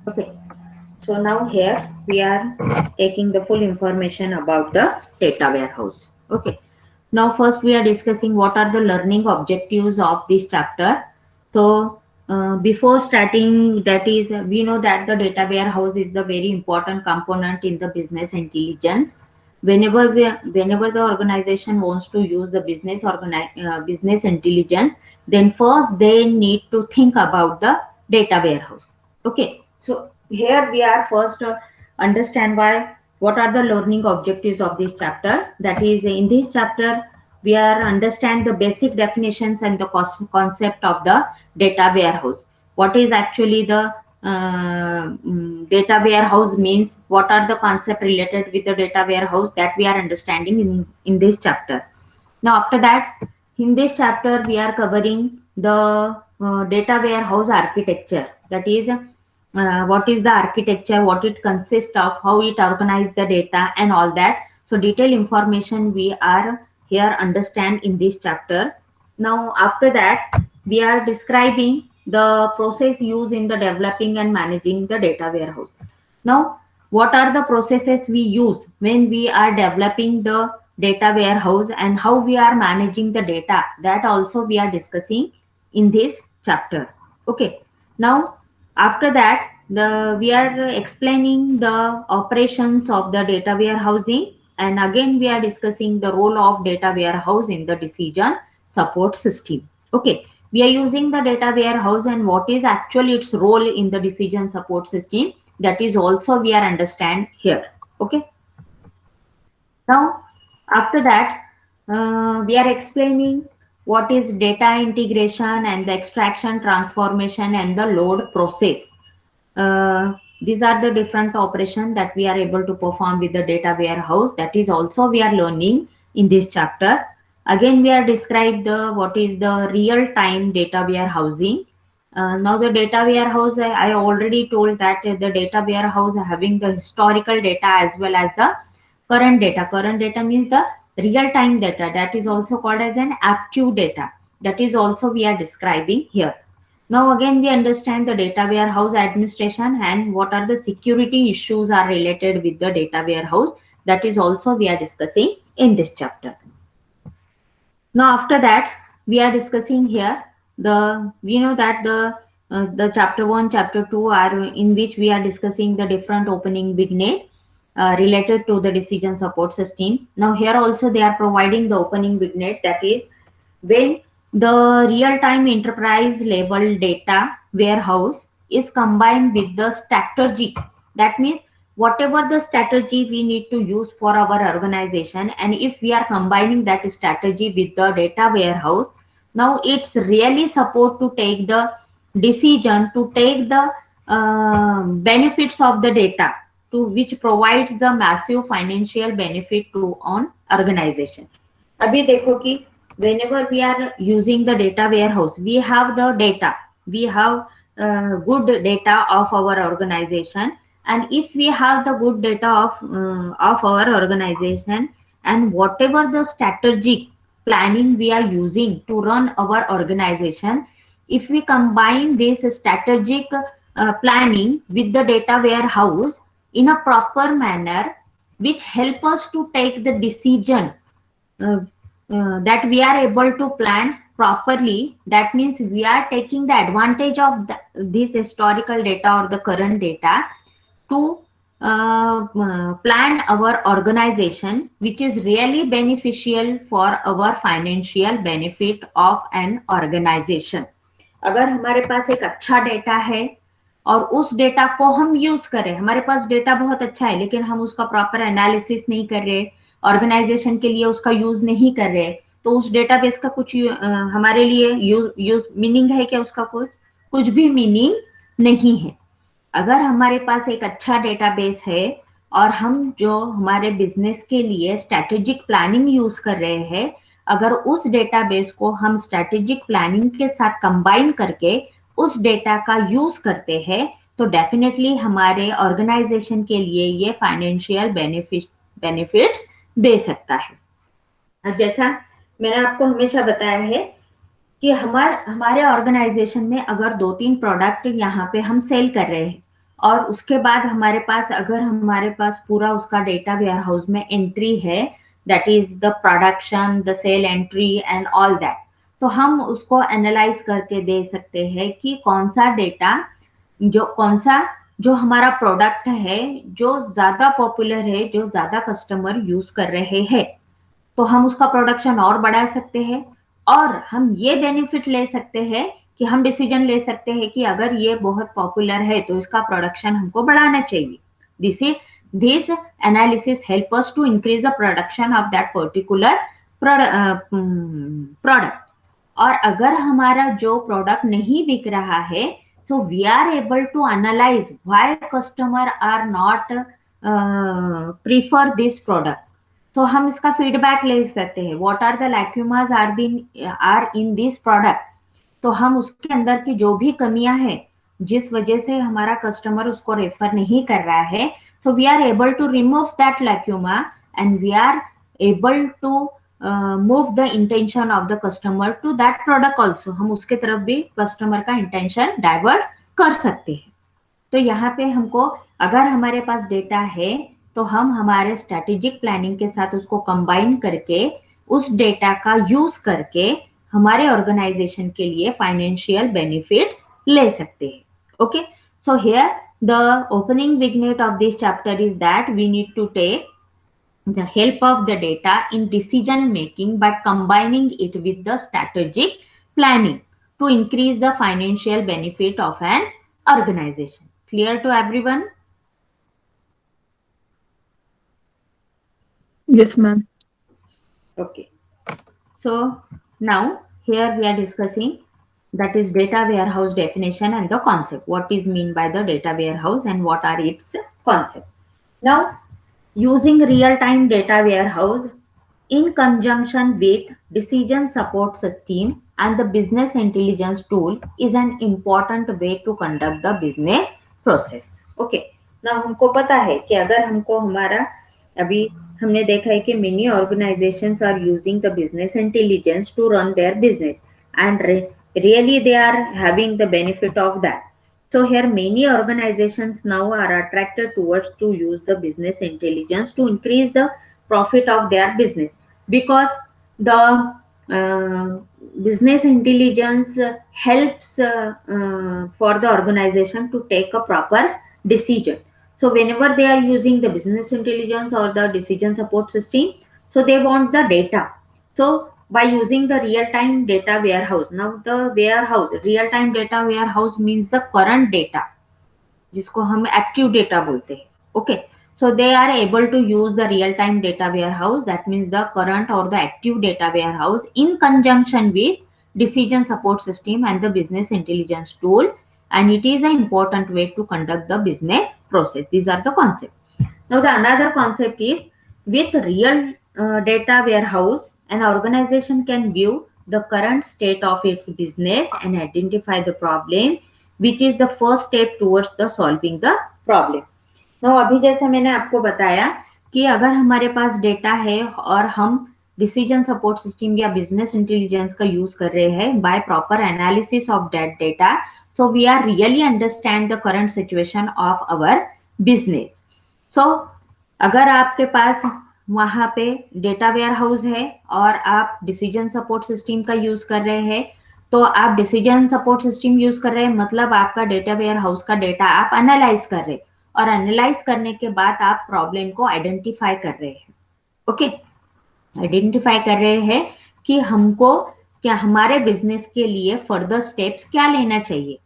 Okay. So now here we are taking the full information about the data warehouse. Okay. Now first we are discussing what are the learning objectives of this chapter. So before starting, that is, we know that the data warehouse is the very important component in the business intelligence. Whenever the organization wants to use the business intelligence, then first they need to think about the data warehouse. Okay, so here we are first understand why what are the learning objectives of this chapter. That is, in this chapter we are understand the basic definitions and the concept of the data warehouse. What is actually the data warehouse means, what are the concept related with the data warehouse, that we are understanding in this chapter. Now after that, in this chapter we are covering the data warehouse architecture. That is, what is the architecture, what it consists of, how it organize the data and all that. So detailed information we are here understand in this chapter. Now after that, we are describing the process used in the developing and managing the data warehouse. Now, what are the processes we use when we are developing the data warehouse and how we are managing the data? That also we are discussing in this chapter. Okay. Now, after that, we are explaining the operations of the data warehousing, and again we are discussing the role of data warehouse in the decision support system. Okay, we are using the data warehouse and what is actually its role in the decision support system, that is also we are understand here. Okay, now after that, we are explaining what is data integration and the extraction, transformation and the load process. These are the different operations that we are able to perform with the data warehouse. That is also we are learning in this chapter. Again, we are described the what is the real time data warehousing. Now the data warehouse, I already told that the data warehouse having the historical data as well as the current data. Current data means the real time data, that is also called as an active data. That is also we are describing here. Now again we understand the data warehouse administration and what are the security issues are related with the data warehouse. That is also we are discussing in this chapter. Now after that, we are discussing here the, we know that the chapter 1, chapter 2 are in which we are discussing the different opening vignette related to the decision support system. Now here also they are providing the opening vignette, that is when the real-time enterprise level data warehouse is combined with the strategy. That means whatever the strategy we need to use for our organization, and if we are combining that strategy with the data warehouse, now it's really support to take the decision, to take the benefits of the data, to which provides the massive financial benefit to on organization. अभी देखो कि whenever we are using the data warehouse, we have the data, we have good data of our organization, and if we have the good data of our organization, and whatever the strategic planning we are using to run our organization, if we combine this strategic planning with the data warehouse in a proper manner, which help us to take the decision, uh, that we are able to plan properly. That means we are taking the advantage of this historical data or the current data to plan our organization, which is really beneficial for our financial benefit of an organization. अगर हमारे पास एक अच्छा data है और उस data को हम use करें, हमारे पास डेटा बहुत अच्छा है लेकिन हम उसका प्रॉपर एनालिसिस नहीं कर रहे, ऑर्गेनाइजेशन के लिए उसका यूज नहीं कर रहे, तो उस डेटाबेस का कुछ हमारे लिए यूज मीनिंग है क्या? उसका कुछ भी मीनिंग नहीं है। अगर हमारे पास एक अच्छा डेटाबेस है और हम जो हमारे बिजनेस के लिए स्ट्रेटेजिक प्लानिंग यूज कर रहे हैं, अगर उस डेटाबेस को हम स्ट्रेटेजिक प्लानिंग के साथ कंबाइन करके उस डेटा का यूज करते हैं, तो डेफिनेटली हमारे ऑर्गेनाइजेशन के लिए ये फाइनेंशियल बेनिफिट्स दे सकता है। अब जैसा मैंने आपको हमेशा बताया है कि हमारे ऑर्गेनाइजेशन में अगर 2-3 प्रोडक्ट यहाँ पे हम सेल कर रहे हैं और उसके बाद हमारे पास, अगर हमारे पास पूरा उसका डेटा वेयर हाउस में एंट्री है, that is the production, the sale entry and all that, तो हम उसको एनालाइज करके दे सकते हैं कि कौन सा डेटा, कौन सा जो हमारा प्रोडक्ट है जो ज्यादा पॉपुलर है, जो ज्यादा कस्टमर यूज कर रहे हैं, तो हम उसका प्रोडक्शन और बढ़ा सकते हैं। और हम ये बेनिफिट ले सकते हैं कि हम डिसीजन ले सकते हैं कि अगर ये बहुत पॉपुलर है तो इसका प्रोडक्शन हमको बढ़ाना चाहिए। This analysis help us to increase the production of that particular product. और अगर हमारा जो प्रोडक्ट नहीं बिक रहा है, so we are able to analyze why customer are not prefer this product. तो हम इसका फीडबैक ले सकते हैं, what are the lacunas are in this product. तो हम उसके अंदर की जो भी कमियां हैं जिस वजह से हमारा कस्टमर उसको रेफर नहीं कर रहा है, so we are able to remove that lacuna and we are able to move the intention of the customer to that product also. हम उसके तरफ भी कस्टमर का इंटेंशन डाइवर्ट कर सकते हैं। तो यहाँ पे हमको, अगर हमारे पास डेटा है तो हम हमारे स्ट्रेटेजिक प्लानिंग के साथ उसको कंबाइन करके उस डेटा का यूज करके हमारे ऑर्गेनाइजेशन के लिए फाइनेंशियल बेनिफिट्स ले सकते हैं। Okay, so here the opening vignette of this chapter is that we need to take the help of the data in decision making by combining it with the strategic planning to increase the financial benefit of an organization. Clear to everyone? Yes, ma'am. Okay. So now here we are discussing, that is data warehouse definition and the concept. What is mean by the data warehouse and what are its concept? Now, using real-time data warehouse in conjunction with decision support system and the business intelligence tool is an important way to conduct the business process. Okay. Now हमको पता है कि अगर हमको हमारा, अभी हमने देखा है कि many organizations are using the business intelligence to run their business and really they are having the benefit of that. So here many organizations now are attracted towards to use the business intelligence to increase the profit of their business, because the uh, business intelligence helps for the organization to take a proper decision. So whenever they are using the business intelligence or the decision support system, so they want the data. So by using the real time data warehouse, now the warehouse, real time data warehouse means the current data, जिसको हम active data बोलते हैं। Okay, so they are able to use the real time data warehouse, that means the current or the active data warehouse, in conjunction with decision support system and the business intelligence tool, and it is an important way to conduct the business process. These are the concepts. Now the another concept is, with real data warehouse, an organization can view the current state of its business and identify the problem, which is the first step towards the solving the problem. Now अभी जैसे मैंने आपको बताया कि अगर हमारे पास data है और हम डिसीजन सपोर्ट सिस्टम या बिजनेस इंटेलिजेंस का यूज कर रहे हैं by proper analysis of that data, so we are really understand the current situation of our business. So अगर आपके पास वहां पे डेटा वेयर हाउस है और आप डिसीजन सपोर्ट सिस्टम का यूज कर रहे हैं, तो आप डिसीजन सपोर्ट सिस्टम यूज कर रहे हैं मतलब आपका डेटा वेयर हाउस का डेटा आप एनालाइज कर रहे हैं, और एनालाइज करने के बाद आप प्रॉब्लम को आइडेंटिफाई कर रहे हैं। ओके, आइडेंटिफाई कर रहे हैं कि हमको क्या, हमारे बिजनेस के लिए फर्दर स्टेप्स क्या लेना चाहिए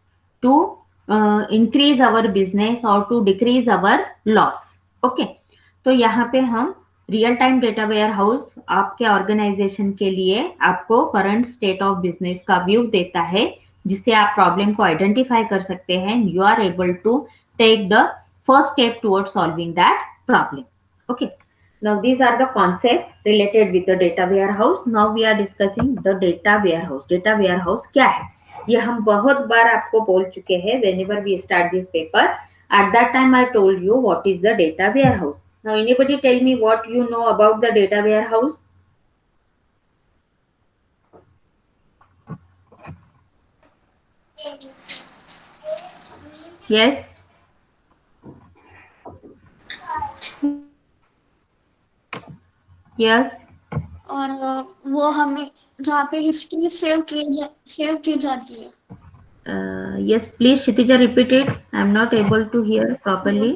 टू इंक्रीज अवर बिजनेस और to decrease our loss. Okay, तो यहाँ पे हम real time data warehouse आपके ऑर्गेनाइजेशन के लिए आपको करंट स्टेट ऑफ बिजनेस का व्यू देता है, जिससे आप प्रॉब्लम को आइडेंटिफाई कर सकते हैं, you are able to take the first step toward solving that problem. Okay, now these are the concept related with the data warehouse. Now we are discussing the data warehouse. Data warehouse क्या है, ये हम बहुत बार आपको बोल चुके हैं। whenever we start this paper, at that time I told you what is the data warehouse. Now anybody tell me what you know about the data warehouse? Yes, yes और वो हमें जहाँ पे हिस्ट्री सेव की जाती है। Yes please Kshitija repeat it, I am not able to hear hello. Properly.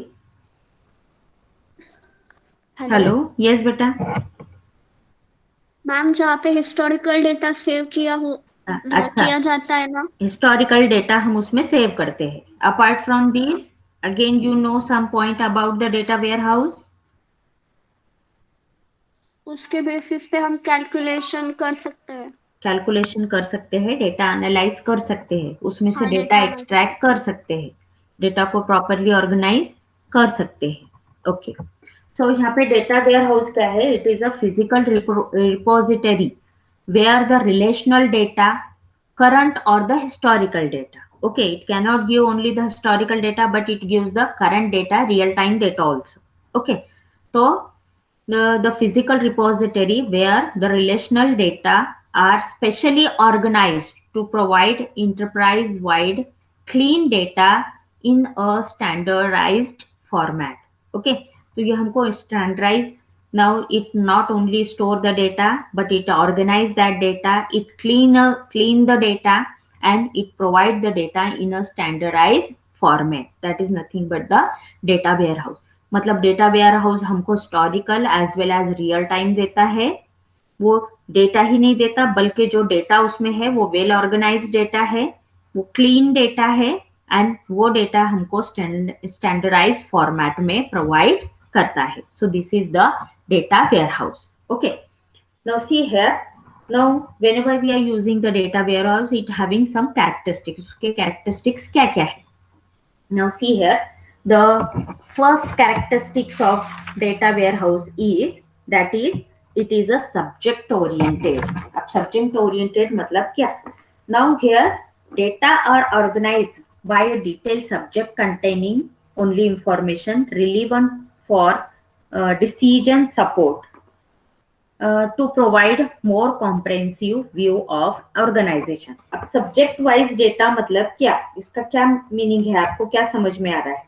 Hello hello, yes बेटा। Ma'am, जहाँ पे हिस्टोरिकल डेटा सेव अच्छा, किया जाता है ना, हिस्टोरिकल डेटा हम उसमें सेव करते हैं। Apart from this, again you know some point about the data warehouse. उसके बेसिस पे हम कैलकुलेशन कर सकते हैं। कैलकुलेशन कर सकते हैं, डेटा एनालाइज कर सकते हैं, उसमें से हाँ, डेटा डेटा एक्सट्रैक्ट एनालिसिस। कर सकते हैं, डेटा को प्रॉपरली ऑर्गेनाइज कर सकते हैं। ओके, सो यहाँ पे डेटा वेयर हाउस क्या है? It is a physical repository where the relational data, current or the historical data. Okay, it cannot give only the historical data, but it gives the current data, real time data also. Okay, so the physical repository where the relational data are specially organized to provide enterprise wide clean data in a standardized format. Okay, तो ये हमको standardize. Now it not only store the data, but it organize that data, it clean the data, and it provide the data in a standardized format. That is nothing but the data warehouse. मतलब data warehouse हमको historical as well as real time देता है। वो data ही नहीं देता, बल्कि जो data उसमें है वो वेल ऑर्गेनाइज डेटा है, वो क्लीन डेटा है, एंड वो डेटा हमको स्टैंडर्डाइज फॉर्मेट में प्रोवाइड करता है। So this is the data warehouse. Okay, now see here, now whenever we are using the data warehouse, it having some characteristics। उसके characteristics क्या क्या है? Now see here, the first characteristics of data warehouse is that is it is a subject oriented. अब subject oriented मतलब क्या? Now here data are organized by a detailed subject containing only information relevant for decision support to provide more comprehensive view of organization। अब subject wise data मतलब क्या? इसका क्या meaning है? आपको क्या समझ में आ रहा है?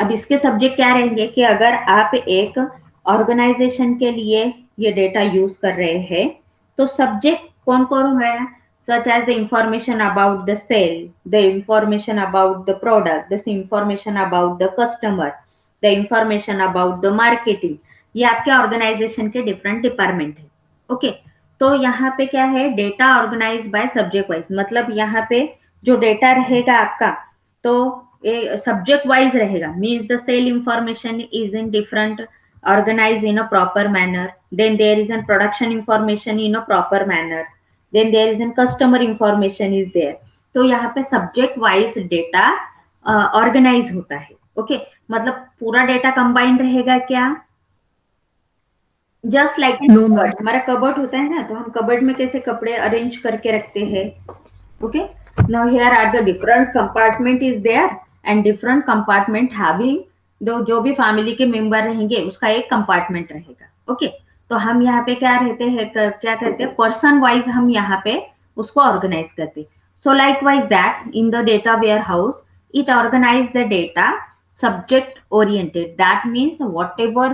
अब इसके सब्जेक्ट क्या रहेंगे कि अगर आप एक ऑर्गेनाइजेशन के लिए ये डेटा यूज कर रहे हैं, तो सब्जेक्ट कौन कौन है? Such as the information about the sale, the information about the product, the information about the customer, the information about the marketing. ये आपके ऑर्गेनाइजेशन के डिफरेंट डिपार्टमेंट है। ओके, तो यहाँ पे क्या है? Data organize by subject wise, मतलब यहाँ पे जो डेटा रहेगा आपका, तो सब्जेक्ट वाइज रहेगा। Means the sale information is in different organized in a proper manner, then there is a production information in a proper manner, then there is a customer information is there। तो यहाँ पे subject wise data organise होता है। Okay, मतलब पूरा data combined रहेगा क्या? Just like no cupboard, हमारा कबर्ड होता है ना, तो हम कबर्ड में कैसे कपड़े अरेंज करके रखते हैं। Okay, now here are the different compartment is there, and different compartment having दो जो भी फैमिली के मेंबर रहेंगे उसका एक कंपार्टमेंट रहेगा। ओके, तो हम यहाँ पे क्या रहते हैं, क्या कहते हैं, पर्सन वाइज हम यहाँ पे उसको ऑर्गेनाइज करते। So likewise that in the data warehouse it organize the data subject oriented, that means whatever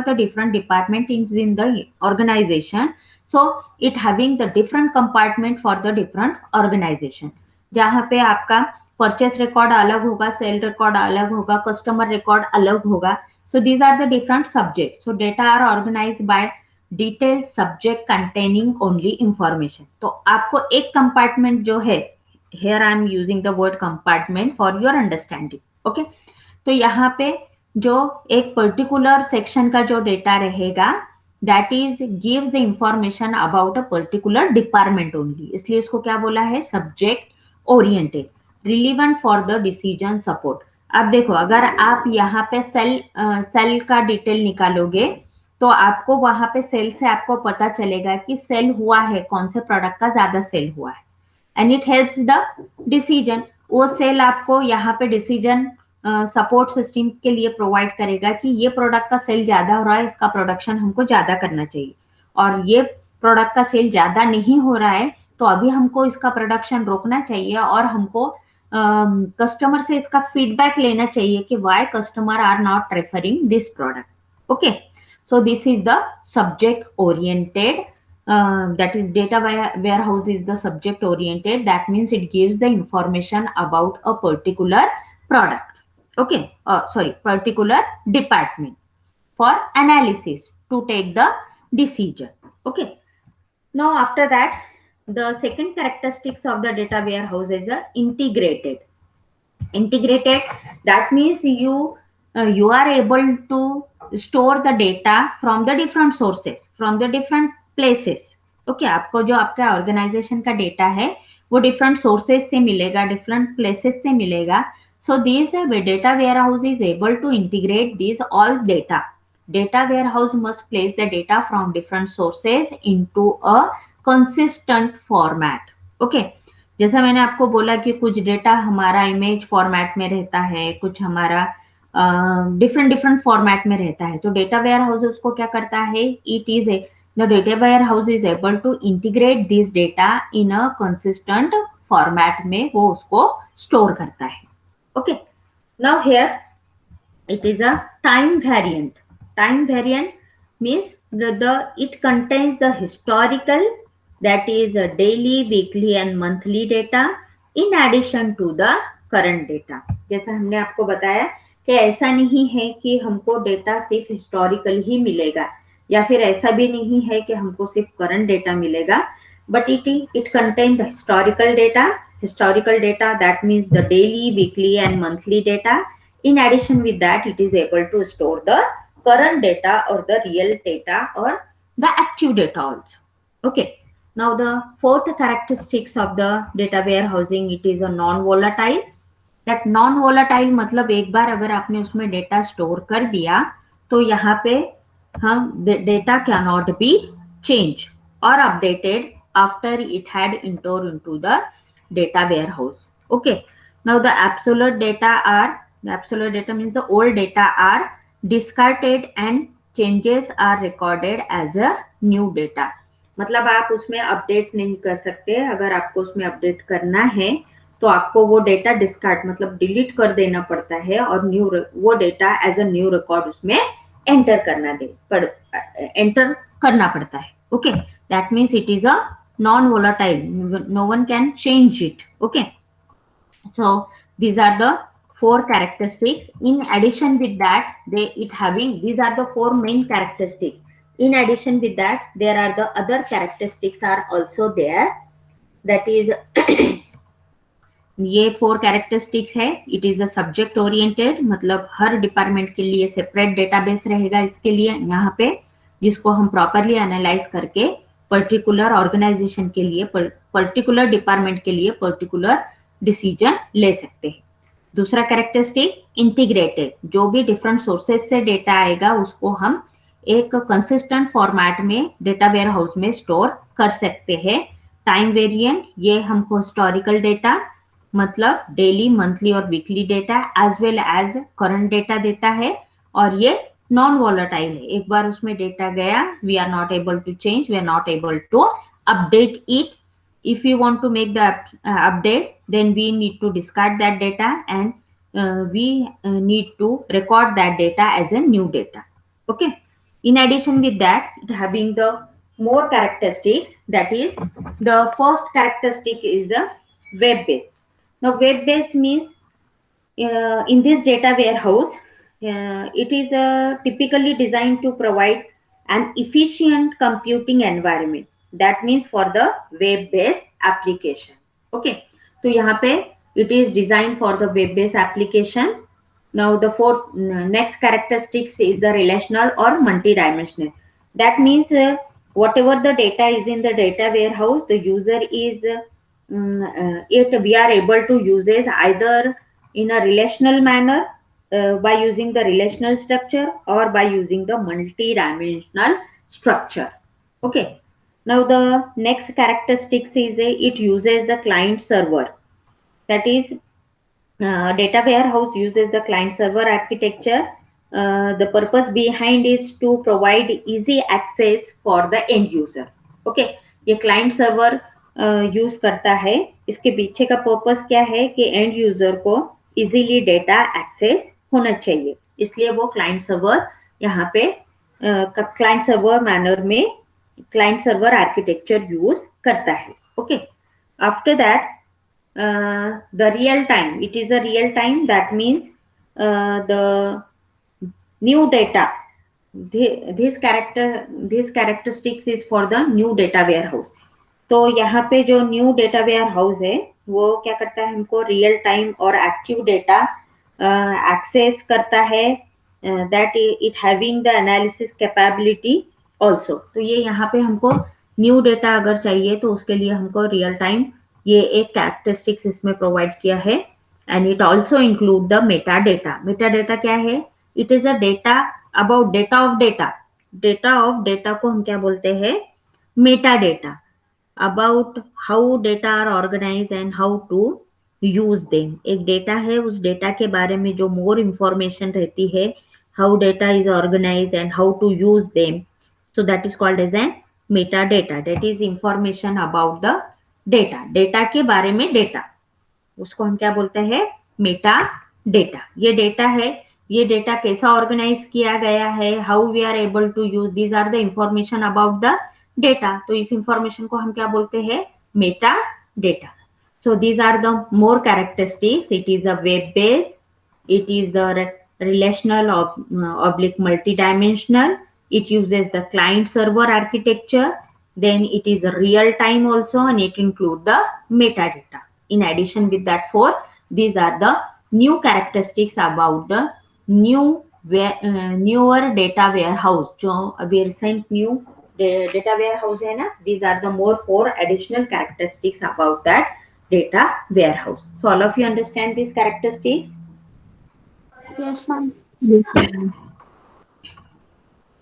the different department is in the organization, so it having the different compartment for the different organization। जहाँ पे आपका purchase record अलग होगा, cell record अलग होगा, customer record अलग होगा। So these are the different subject. So data are organize by detailed subject containing only information. तो आपको एक कंपार्टमेंट जो है, here I am using the word compartment for your understanding। Okay, तो यहाँ पे जो एक पर्टिकुलर सेक्शन का जो डेटा रहेगा, that is gives the information about a particular department only, इसलिए इसको क्या बोला है? Subject oriented, relevant for the decision support. अब देखो, अगर आप यहाँ पे सेल का डिटेल निकालोगे, तो आपको वहां पे सेल से आपको पता चलेगा कि सेल हुआ है, कौन से प्रोडक्ट का ज्यादा सेल हुआ है, and it helps the decision. वो सेल आपको यहाँ पे डिसीजन सपोर्ट सिस्टम के लिए प्रोवाइड करेगा कि ये प्रोडक्ट का सेल ज्यादा हो रहा है, इसका प्रोडक्शन हमको ज्यादा करना चाहिए, और ये प्रोडक्ट का सेल ज्यादा नहीं हो रहा है, तो अभी हमको इसका प्रोडक्शन रोकना चाहिए और हमको कस्टमर से इसका फीडबैक लेना चाहिए कि why customer are not referring this product. Okay, so this is the subject oriented, that is data warehouse is the subject oriented. That means it gives the information about a particular product. Okay, sorry, particular department for analysis to take the decision. Okay, now after that, the second characteristics of the data warehouse is integrated. Integrated, that means you are able to store the data from the different sources, from the different places. Okay, आपको जो आपका organisation का data है वो different sources से मिलेगा, different places से मिलेगा. So this data warehouse is able to integrate these all data. Data warehouse must place the data from different sources into a consistent format. Okay, जैसा मैंने आपको बोला कि कुछ डेटा हमारा इमेज फॉर्मेट में रहता है, कुछ हमारा डिफरेंट डिफरेंट फॉर्मेट में रहता है. तो डेटा वेयर हाउस उसको क्या करता है, it is the data warehouse is able to integrate this data in a consistent format में वो उसको स्टोर करता है. Okay, now here it is a time variant. Time variant means it contains the historical, that is daily, weekly and monthly data in addition to the current data. जैसा हमने आपको बताया कि ऐसा नहीं है कि हमको डेटा सिर्फ हिस्टोरिकल ही मिलेगा या फिर ऐसा भी नहीं है कि हमको सिर्फ करंट डेटा मिलेगा, but it contains the historical data, that means the daily, weekly and monthly data. In addition with that, it is able to store the current data or the real data or the active data also. Okay, now the fourth characteristics of the data warehousing, it is a non-volatile. That non-volatile मतलब एक बार अगर आपने उसमें data store कर दिया तो यहाँ पे हम data cannot be changed or updated after it had entered into the data warehouse. Okay, now the absolute data means the old data are discarded and changes are recorded as a new data. मतलब आप उसमें update नहीं कर सकते. अगर आपको उसमें update करना है तो आपको वो डेटा डिस्कार्ड मतलब डिलीट कर देना पड़ता है और न्यू वो data as a new record उसमें एंटर करना पड़ता है. Okay, that means it is a non volatile, no one can change it. Okay, so these are the four characteristics. In addition with that, these are the four main characteristics. In addition with that, there are the other characteristics are also there. That is ये 4 characteristics है. It is a subject oriented, मतलब हर department के लिए separate database रहेगा इसके लिए यहाँ पे, जिसको हम प्रॉपरली एनालाइज करके पर्टिकुलर ऑर्गेनाइजेशन के लिए, पर्टिकुलर डिपार्टमेंट के लिए पर्टिकुलर डिसीजन ले सकते हैं. दूसरा कैरेक्टरिस्टिक इंटीग्रेटेड, जो भी डिफरेंट सोर्सेज से डेटा आएगा उसको हम एक कंसिस्टेंट फॉर्मेट में डेटा वेयर हाउस में स्टोर कर सकते हैं. टाइम वेरिएंट, ये हमको हिस्टोरिकल डेटा मतलब डेली, मंथली और weekly data as well as current data देता है. और ये नॉन वॉलेटाइल है, एक बार उसमें डेटा गया, we are not able to change, we are not able to update it. If you want to make the update, then we need to discard that data and we need to record that data as a new data. Okay, in addition with that, having the more characteristics, that is the first characteristic is a web based. Now web based means in this data warehouse, it is typically designed to provide an efficient computing environment. That means for the web based application. Okay, तो यहाँ पे it is designed for the web based application. Now the fourth next characteristics is the relational or multi-dimensional. That means whatever the data is in the data warehouse, the user is we are able to use it either in a relational manner by using the relational structure or by using the multi-dimensional structure. Okay, now the next characteristics is it uses the client server. That is data warehouse uses the client server architecture. The purpose behind is to provide easy access for the end user. Okay, ये client server use करता है इसके पीछे का purpose क्या है कि and user को इजीली डेटा एक्सेस होना चाहिए, इसलिए वो क्लाइंट सर्वर यहाँ पे क्लाइंट सर्वर मैनर में क्लाइंट सर्वर आर्किटेक्चर यूज करता है। Okay, after that the real time, it is a real time, that means the new data, this characteristics is for the new data warehouse। तो यहाँ पे जो new data warehouse है वो क्या करता है, हमको रियल टाइम और एक्टिव डेटा एक्सेस करता है, that it having the analysis capability also. तो ये यहाँ पे हमको न्यू डेटा अगर चाहिए तो उसके लिए हमको रियल टाइम ये एक कैरेक्टरिस्टिक्स इसमें प्रोवाइड किया है। And it also include the meta data. Meta data क्या है? It is a data about data of data. Data of data को हम क्या बोलते हैं? Meta data. About how data are organize and how to use them. एक data है, उस डेटा के बारे में जो मोर इंफॉर्मेशन रहती है, how data is organize and how to use them, so that is called as an meta data. That is information about the data. Data के बारे में डेटा, उसको हम क्या बोलते हैं? Meta data. ये डेटा है, ये डेटा कैसा ऑर्गेनाइज किया गया है, how we are able to use, these are the information about the data. तो इस इंफॉर्मेशन को हम क्या बोलते हैं? Meta data. So these are the more characteristics. It is a web based, it is the relational oblique multidimensional, it uses the client server architecture, then it is a real time also, and it include the metadata. In addition with that four, these are the new characteristics about the newer data warehouse। जो अभी recent new data warehouse है ना, these are the more four additional characteristics about that data warehouse। So all of you understand these characteristics? Yes, ma'am.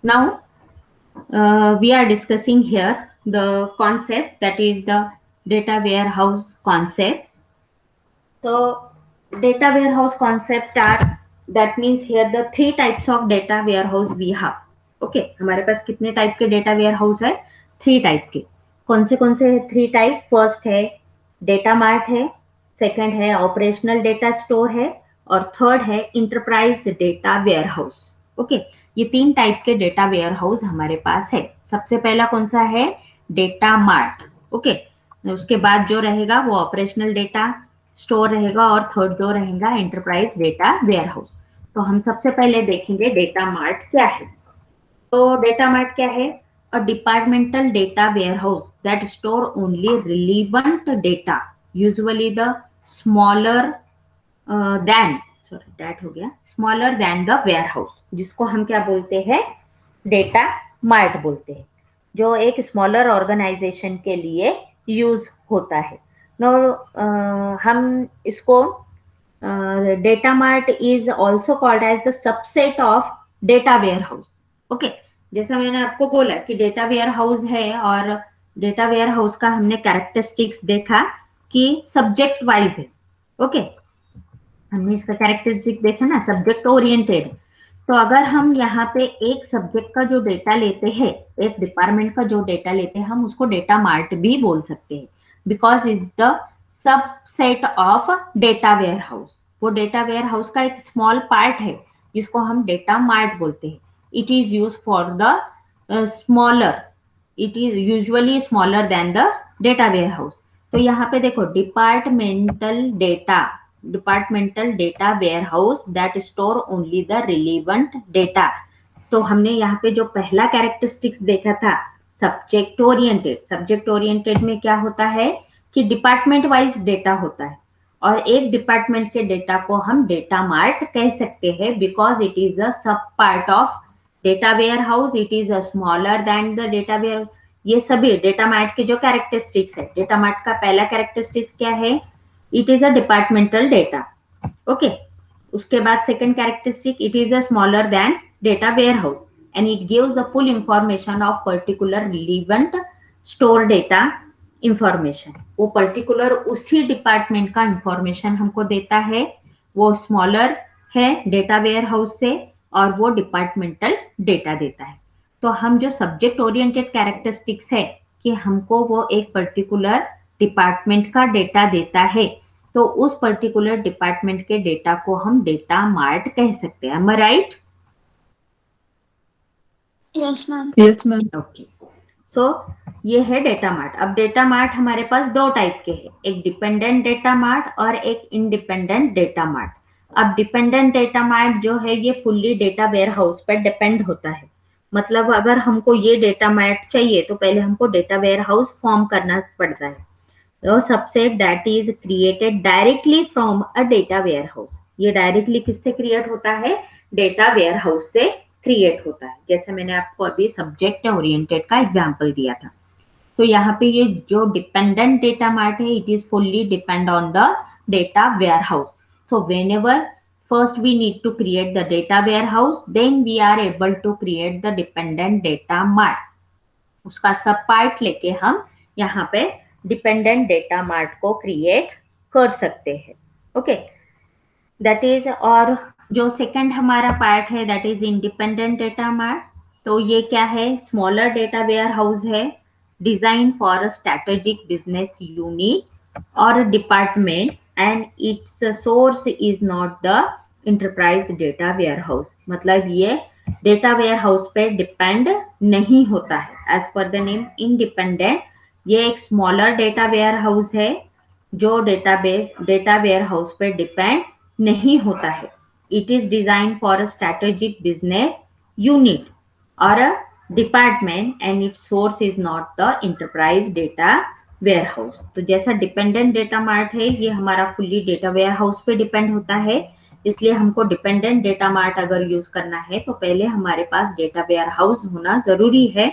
Now we are discussing here the concept, that is the data warehouse concept। So data warehouse concept are, that means here the three types of data warehouse we have। okay, हमारे पास कितने type के data warehouse है? 3 type के। कौन से 3 टाइप? First है data mart है, सेकंड है ऑपरेशनल डेटा स्टोर है, और थर्ड है enterprise data warehouse. Okay, ये 3 टाइप के डेटा वेयर हाउस हमारे पास है। सबसे पहला कौन सा है? Data mart. ओके, उसके बाद जो रहेगा वो ऑपरेशनल डेटा स्टोर रहेगा, और थर्ड जो रहेगा एंटरप्राइज डेटा वेयर हाउस। तो हम सबसे पहले देखेंगे डेटा मार्ट क्या है। तो डेटा मार्ट क्या है? A departmental data warehouse that store only relevant data, usually the smaller than, sorry that हो गया, smaller than the warehouse, जिसको हम क्या बोलते हैं? डेटा मार्ट बोलते हैं, जो एक स्मॉलर ऑर्गेनाइजेशन के लिए यूज होता है। नो हम इसको data mart is also called as the subset of data warehouse. Okay, जैसा मैंने आपको बोला कि डेटा वेयर हाउस है, और डेटा वेयर हाउस का हमने कैरेक्टरिस्टिक्स देखा कि सब्जेक्ट वाइज है। ओके, हमने इसका कैरेक्टरिस्टिक देखा ना, सब्जेक्ट ओरिएंटेड। तो अगर हम यहाँ पे एक सब्जेक्ट का जो डेटा लेते हैं, एक डिपार्टमेंट का जो डेटा लेते हैं, हम उसको डेटा मार्ट भी बोल सकते हैं, because is the subset of data warehouse. वो डेटा वेयर हाउस का एक स्मॉल पार्ट है जिसको हम डेटा मार्ट बोलते हैं। It is use for the smaller, it is usually smaller than the data warehouse. तो यहाँ पे देखो, departmental data warehouse that store only the relevant data. तो हमने यहाँ पे जो पहला कैरेक्टरिस्टिक्स देखा था सब्जेक्ट ओरिएंटेड। सब्जेक्ट ओरिएंटेड में क्या होता है कि डिपार्टमेंट वाइज डेटा होता है, और एक डिपार्टमेंट के डेटा को हम डेटा मार्ट कह सकते हैं, because it is a sub part of data warehouse, it is a smaller than the data ware. ये सभी डेटा मार्ट के जो कैरेक्टरिस्टिक्स है, डेटा मार्ट का पहला कैरेक्टरिस्टिक्स क्या है? It is a departmental data. Okay, उसके बाद second characteristic, it is a smaller than data warehouse, and it gives the full information of particular relevant store data information. वो particular उसी department का information हमको देता है, वो smaller है डेटा वेयर हाउस से, और वो डिपार्टमेंटल डेटा देता है। तो हम जो सब्जेक्ट ओरिएंटेड कैरेक्टरिस्टिक्स है कि हमको वो एक पर्टिकुलर डिपार्टमेंट का डेटा देता है तो उस पर्टिकुलर डिपार्टमेंट के डेटा को हम डेटा मार्ट कह सकते हैं। Am I right? Yes ma'am. Yes ma'am. Okay, so ये है डेटा मार्ट। अब डेटा मार्ट हमारे पास दो टाइप के हैं, एक डिपेंडेंट डेटा मार्ट और एक इंडिपेंडेंट डेटा मार्ट। अब डिपेंडेंट डेटा मार्ट जो है ये फुल्ली डेटा वेयर हाउस पर डिपेंड होता है। मतलब अगर हमको ये डेटा मार्ट चाहिए तो पहले हमको डेटा वेयर हाउस फॉर्म करना पड़ता है। तो subset that is created directly from a data warehouse. ये डायरेक्टली किससे क्रिएट होता है? डेटा वेयर हाउस से क्रिएट होता है। जैसे मैंने आपको अभी सब्जेक्ट ओरिएंटेड का एग्जांपल दिया था। तो यहाँ पे ये जो डिपेंडेंट डेटा मार्ट है, it is fully depend on the data warehouse. So whenever first we need to create the data warehouse, then we are able to create the dependent data mart. उसका सब part लेके हम यहाँ पे dependent data mart को create कर सकते हैं। Okay, that is. और जो सेकंड हमारा पार्ट है that is independent data mart. तो ये क्या है? स्मॉलर डेटा वेयर हाउस है, design for a strategic business unit और department, and its source is not the enterprise data warehouse. मतलब ये डेटा वेयर हाउस पे डिपेंड नहीं होता है। As per the name independent, ये एक स्मॉलर डेटा वेयर हाउस है जो डेटा वेयर हाउस पे डिपेंड नहीं होता है। It is design for a strategic business unit और a department, and its source is not the enterprise data warehouse. तो जैसा डिपेंडेंट डेटा मार्ट है ये हमारा फुल्ली डेटा वेयर हाउस पे डिपेंड होता है, इसलिए हमको डिपेंडेंट डेटा मार्ट अगर यूज करना है तो पहले हमारे पास डेटा वेयर हाउस होना जरूरी है,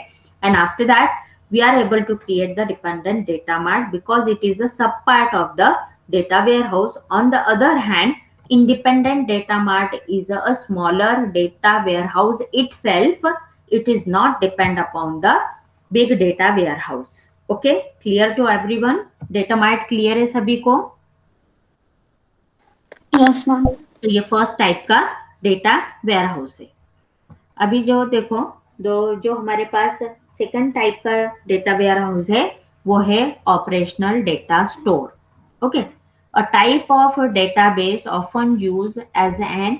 and after that we are able to create the dependent data mart because it is a sub part of the data warehouse. On the other hand, independent data mart is a smaller data warehouse itself. It is not depend upon the big data warehouse. Okay, clear to everyone? Data mart clear है सभी को? Yes ma'am. तो ये first type का data warehouse है। अभी जो देखो जो हमारे पास सेकंड टाइप का डेटा वेयर हाउस है वो है operational data store. Okay, a type of database often use as an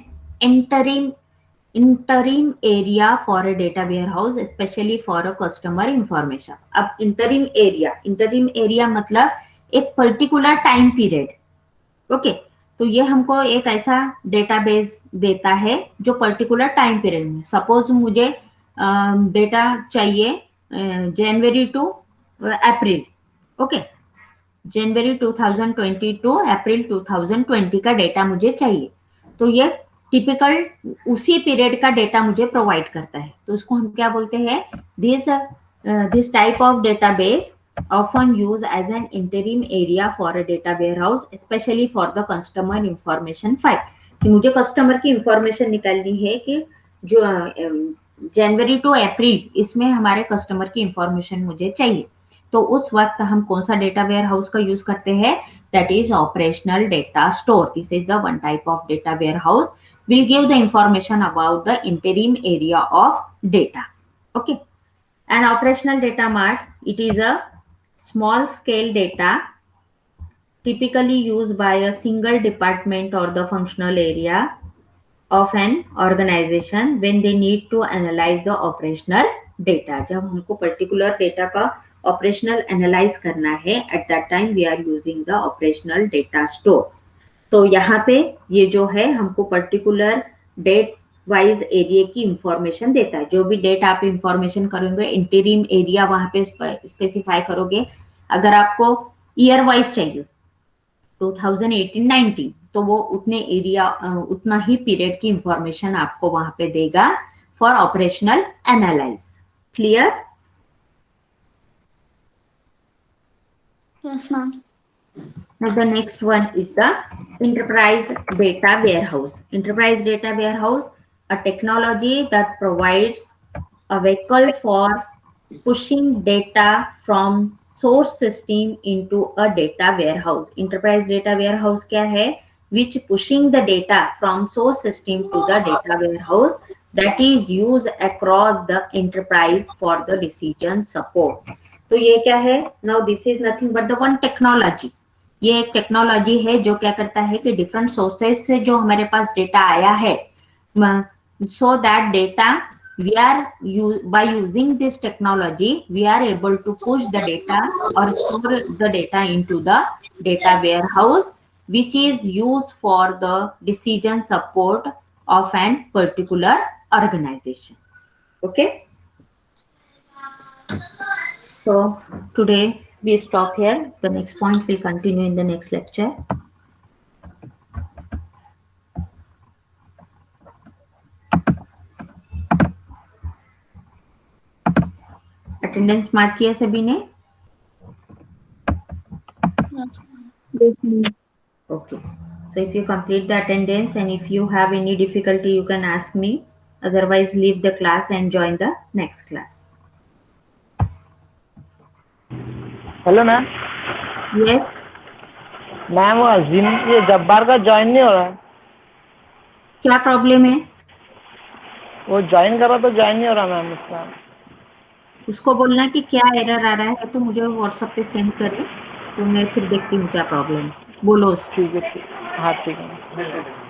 interim area for a data warehouse, specially for a customer information. अब इंटरिम एरिया मतलब एक particular time period. Okay, तो ये हमको एक ऐसा डेटाबेस देता है जो पर्टिकुलर टाइम पीरियड में, सपोज मुझे डेटा चाहिए जनवरी टू अप्रैल। ओके, जनवरी 2020 टू अप्रैल 2020 का डेटा मुझे चाहिए, तो ये टिपिकल उसी पीरियड का डेटा मुझे प्रोवाइड करता है। तो उसको हम क्या बोलते हैं? This type of database often used as an interim area for a data warehouse, especially for the customer information file। कि मुझे कस्टमर की इंफॉर्मेशन निकालनी है कि जो जनवरी टू अप्रैल इसमें हमारे कस्टमर की इंफॉर्मेशन मुझे चाहिए, तो उस वक्त हम कौन सा डेटा वेयर हाउस का यूज करते हैं? That is operational data store. This is the one type of data warehouse will give the information about the interim area of data. Okay, an operational data mart, it is a small scale data typically used by a single department or the functional area of an organization when they need to analyze the operational data। जब हमको particular data का operational analyse करना है, at that time we are using the operational data store. तो यहाँ पे ये जो है हमको पर्टिकुलर डेट वाइज एरिया की इंफॉर्मेशन देता है। जो भी डेट आप इंफॉर्मेशन करोगे, इंटीरिम एरिया वहां पे स्पेसिफाई करोगे। अगर आपको ईयर वाइज चाहिए 2018-19, तो वो उतने एरिया उतना ही पीरियड की इंफॉर्मेशन आपको वहां पे देगा for operational analyse. Clear? Yes ma'am. Now the next one is the enterprise data warehouse. Enterprise data warehouse, a technology that provides a vehicle for pushing data from source system into a data warehouse. Enterprise data warehouse क्या है? Which pushing the data from source system to the data warehouse that is used across the enterprise for the decision support. तो ये क्या है, now this is nothing but the one technology. ये एक technology है जो क्या करता है कि डिफरेंट सोर्सेस से जो हमारे पास डेटा आया है, so that data we are by using this technology we are able to push the data or store the data into the data warehouse, which is used for the decision support of an particular organization. Okay, so today we stop here. The next point will continue in the next lecture. Attendance mark किया सभी ने? Yes. Okay. So if you complete the attendance and if you have any difficulty, you can ask me. Otherwise, leave the class and join the next class. Hello ma'am. Yes. Ma'am वो अजीम ये जब्बार का join नहीं हो रहा है। क्या problem है? वो ज्वाइन कर रहा तो ज्वाइन नहीं हो रहा मैम उसका। उसको बोलना कि क्या एरर आ रहा है तो मुझे व्हाट्सएप पे सेंड करे, तो मैं फिर देखती हूँ क्या प्रॉब्लम है। बोलो उसको। ठीक है, हाँ ठीक है।